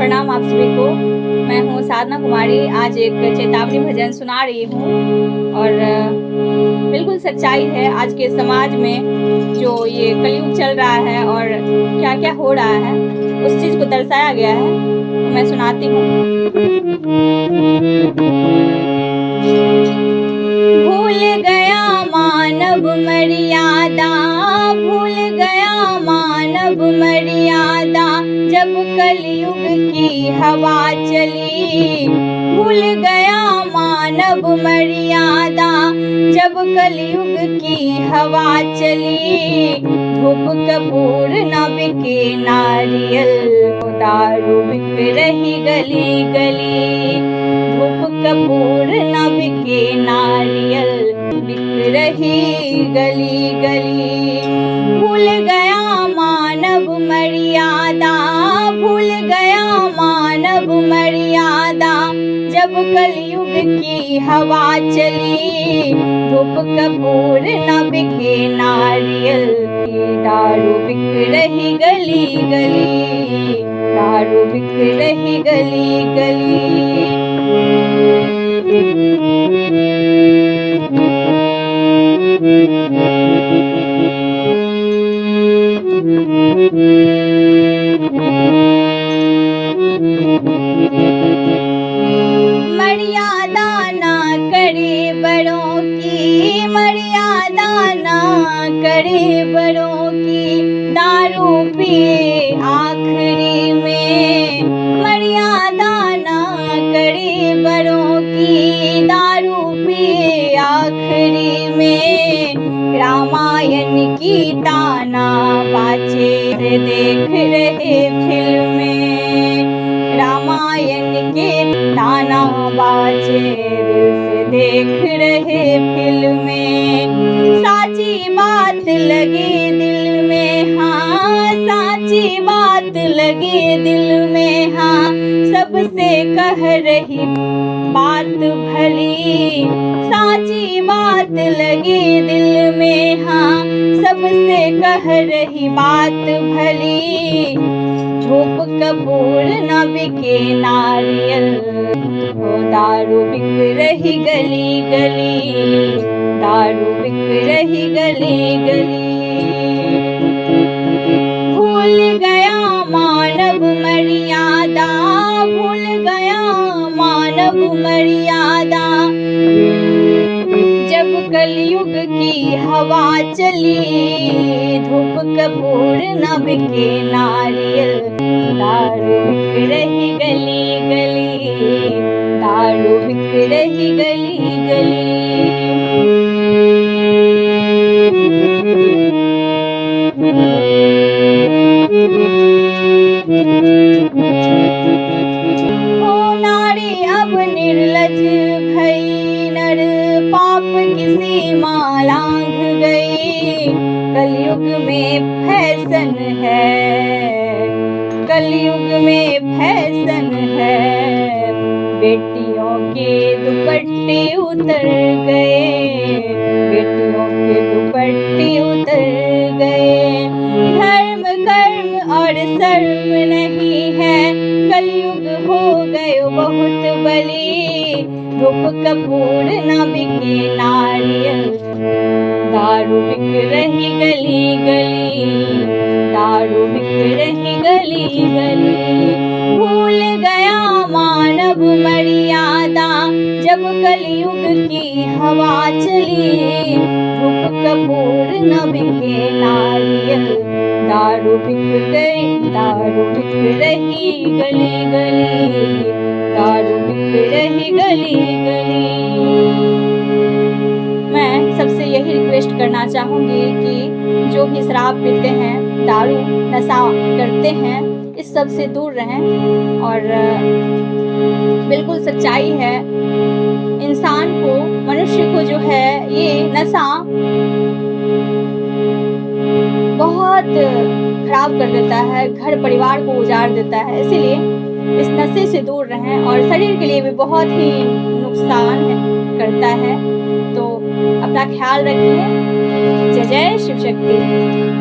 प्रणाम आप सभी को। मैं हूँ साधना कुमारी। आज एक चेतावनी भजन सुना रही हूँ और बिल्कुल सच्चाई है। आज के समाज में जो ये कलयुग चल रहा है और क्या क्या हो रहा है उस चीज़ को दर्शाया गया है, तो मैं सुनाती हूँ। भूल गया मानव मर्यादा, भूल गया मानव मर्यादा, जब कलयुग की हवा चली। भूल गया मानव मर्यादा, जब कलयुग की हवा चली। धूप कपूर न बिके नारियल, दारू बिक रही गली गली। धूप कपूर न बिके नारियल, बिक रही गली गली। भूल गया मानव मर्यादा, भूल गया मानव मर्यादा, जब कलयुग की हवा चली। धूप कपूर न बिके नारियल, दारू बिक रही गली गली। दारू बिक रही गली गली। मर्यादा ना करे बड़ों की, मर्यादा ना करे बड़ों की, दारू पिए आखिरी में। मर्यादा ना करे बड़ों की, दारू पिए आखिरी में। रामायण की ताना बाजे से देख रहे फिल्में। रामायण के ताना बाजे दिल से देख रहे फिल्में। साची बात लगे दिल में, हाँ साची बात लगे दिल में, हाँ सबसे कह रही बात भली। साची बात लगे दिल में, हाँ सबसे कह रही बात भली। धूप कपूर न बिके नारियल, वो दारू बिक रही गली गली। दारू बिक रही गली गली। भूल गया मानव मर्यादा, भूल गया मानव मर्यादा, जब कलयुग की हवा चली। धूप कपूर न बिके नारियल, दारू बिक रही गली गली। दारू बिक रही गली गली। हो नारी अब निर्लज भई नर, पाप की सीमा लांघ गई। कलयुग में फैशन है, कलयुग में फैशन है। बेटियों के दुपट्टे उतर गए, बेटियों के दुपट्टे उतर गए। धर्म कर्म और शर्म नहीं है, कलयुग हो गए बहुत बली। धूप कपूर न बिके नारियल, दारू बिक रही गली गली। दारू बिक रही गली गली। भूल गया मानव मर्यादा, जब कलयुग की हवा चली। धूप कपूर न बिके नारियल, दारू बिक गई। दारू बिक रही गली गली। दारू बिक रही गली गली। मैं सबसे यही रिक्वेस्ट करना चाहूँगी कि जो भी शराब पीते हैं, दारू नशा करते हैं, इस सब से दूर रहें। और बिल्कुल सच्चाई है, इंसान को, मनुष्य को जो है ये नशा बहुत खराब कर देता है, घर परिवार को उजाड़ देता है। इसीलिए इस नशे से दूर रहें और शरीर के लिए भी बहुत ही नुकसान करता है। तो अपना ख्याल रखिए। जय जय शिव शक्ति।